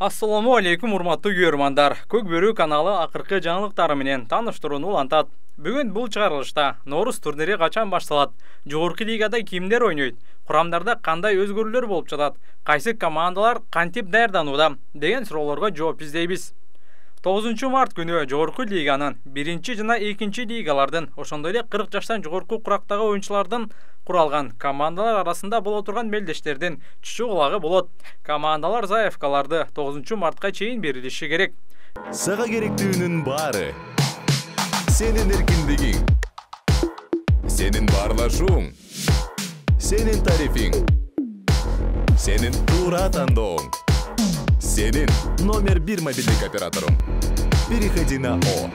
Assalamu алейкум, урматтуу көрөрмандар. Көк бөрү каналы акыркы жаңылыктары менен тааныштырууну улантат. Бүгүн бул чыгарылышта Норуз турнири качан башталат? Жогорку лигада кимдер ойнойт? Курамдарда кандай өзгөрүүлөр болуп жатат? Кайсы командалар кантип даярданууда? Деген суроолорго жооп издейбиз. 9 март күнү жогорку лиганын 1 жана 2 лигалардын, ошондой эле 40 жаштан жогорку курактагы оюнчулардан куралган командалар арасында боло турган мелдештердин чүчү кулагы болот. Командалар заявкаларды 9 мартка чейин берилиши керек. Сага керектүүнүн баары. Сенин эркиндигиң. Сенин баарлашууң. Сенин тарифиң. Сенин туура тандооң. Сенин номер 1 мобилдик операторум. Переходи на О.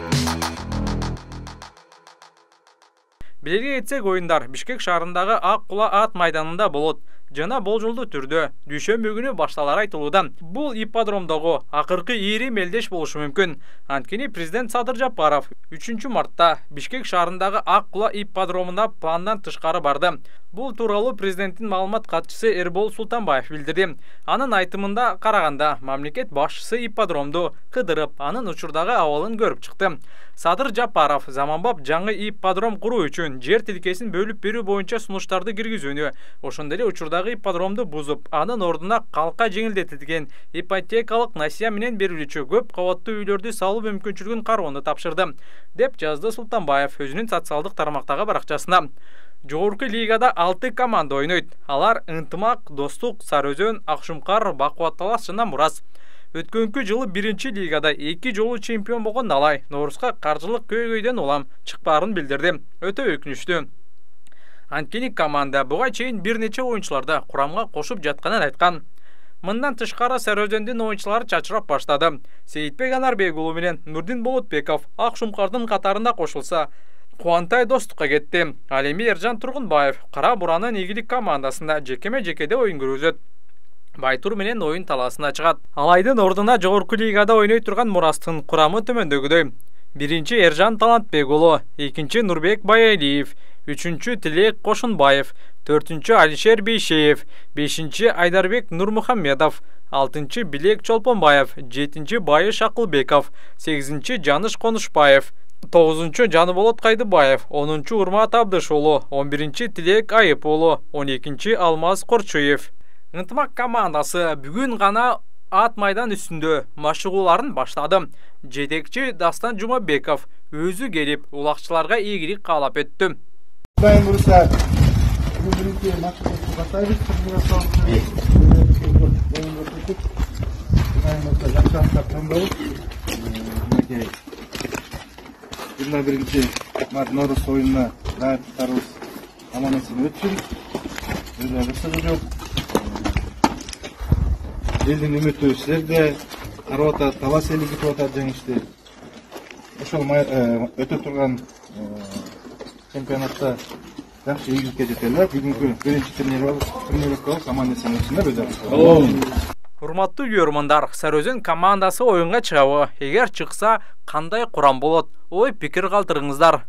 Билерге кетсек, оюндар Бишкек шаарындагы Ак Кула ат майданында болот. Жана болжолдуу түрдө дүйшөмбү күнү башталары айтылууда. Бул ипподромдогу акыркы ири мелдеш болушу мүмкүн. Анткени президент Садыр Жапаров 3 мартта Бишкек шаарындагы Ак Кула ипподромуна пландан тышкары барды. Бул тууралуу президенттин маалымат катчысы Эрбол Султанбаев билдирди. Анын айтымында караганда, мамлекет башчысы ипподромду кыдырып, анын учурдагы абалын көрүп чыкты. Садыр Жапаров заманбап жаңы ипподром куруу үчүн жер тилкесин бөлүп берүү боюнча сунуштарды киргизүүнү, ошондой эле учурдагы ипподромду бузуп, анын ордуна калка жеңилдетилген ипотекалык насыя менен берилүүчү көп кабаттуу үйлөрдү салуу мүмкүнчүлүгүн кароону тапшырды, деп жазды Султанбаев өзүнүн социалдык тармактагы баракчасында. Жогорку лигада 6 команда ойнойт. Алар Ынтымак, Достук, Сарыөзөн, Акшумкар, Бакубат Талас жана Мурас. Өткөнкү жылы 1 лигада 2 жолу чемпион болгон Алай Норузга каржылык көйгөйдөн улам чыкпаарын билдирди. Өтө өкүнүчтүү. Анткени команда буга чейин бир нече оюнчуларды курамга кошуп жатканын айткан. Мындан тышкары Сарыөзөндүн оюнчулары чачырап баштады. Сейитбек Анарбек уулу менен Нурдин Болотбеков Акшумкардын катарында кошулса, Кубантай Достукка кетти. Ал эми Эржан Тургунбаев Кара Буранын Игилик командасында жекеме-жекеде оюн көргөзөт. Байтур менен оюн талаасына чыгат. Алайдын ордуна жогорку лигада ойной турган Мурастын курамы төмөндөгүдөй. 1 Эржан Талантбек уулу, 2 Нурбек Байалиев, 3 Тилек Кошунбаев, 4 Алишер Бейшеев, 5 Айдарбек Нурмухаммедов, 6 Билек Чолпонбаев, 7 Байыш Акылбеков, 8 Жаныш Конушбаев, 9 Жаныболот Кайдыбаев, 10 Урмат Абдыш уулу, 11 Тилек Айып уулу, 12 Алмаз Корчуев. Ынтымак командасы бүгүн гана ат майдан үстүндө машыгууларын баштады. Жетекчи Дастан Жумабеков өзү келип, улакчыларга ийгилик каалап өттү. Норус оюнуна даярлыктарыбыз аман-эсен өтсүн. Ысыгы жок. Элдин үмүтү силерде карап атат, талас эли күтүп атат жеңишти. Ошол өтө турган чемпионатта жакшы ийгиликке жетелер. Бүгүнкү биринчи турнирибиз аман-эсен өтсүн. Урматтуу көрөрмандар, Сарыөзөн командасы оюнга чыгабы? Эгер чыкса, кандай курам болот? Ой пикир калтырыңыздар.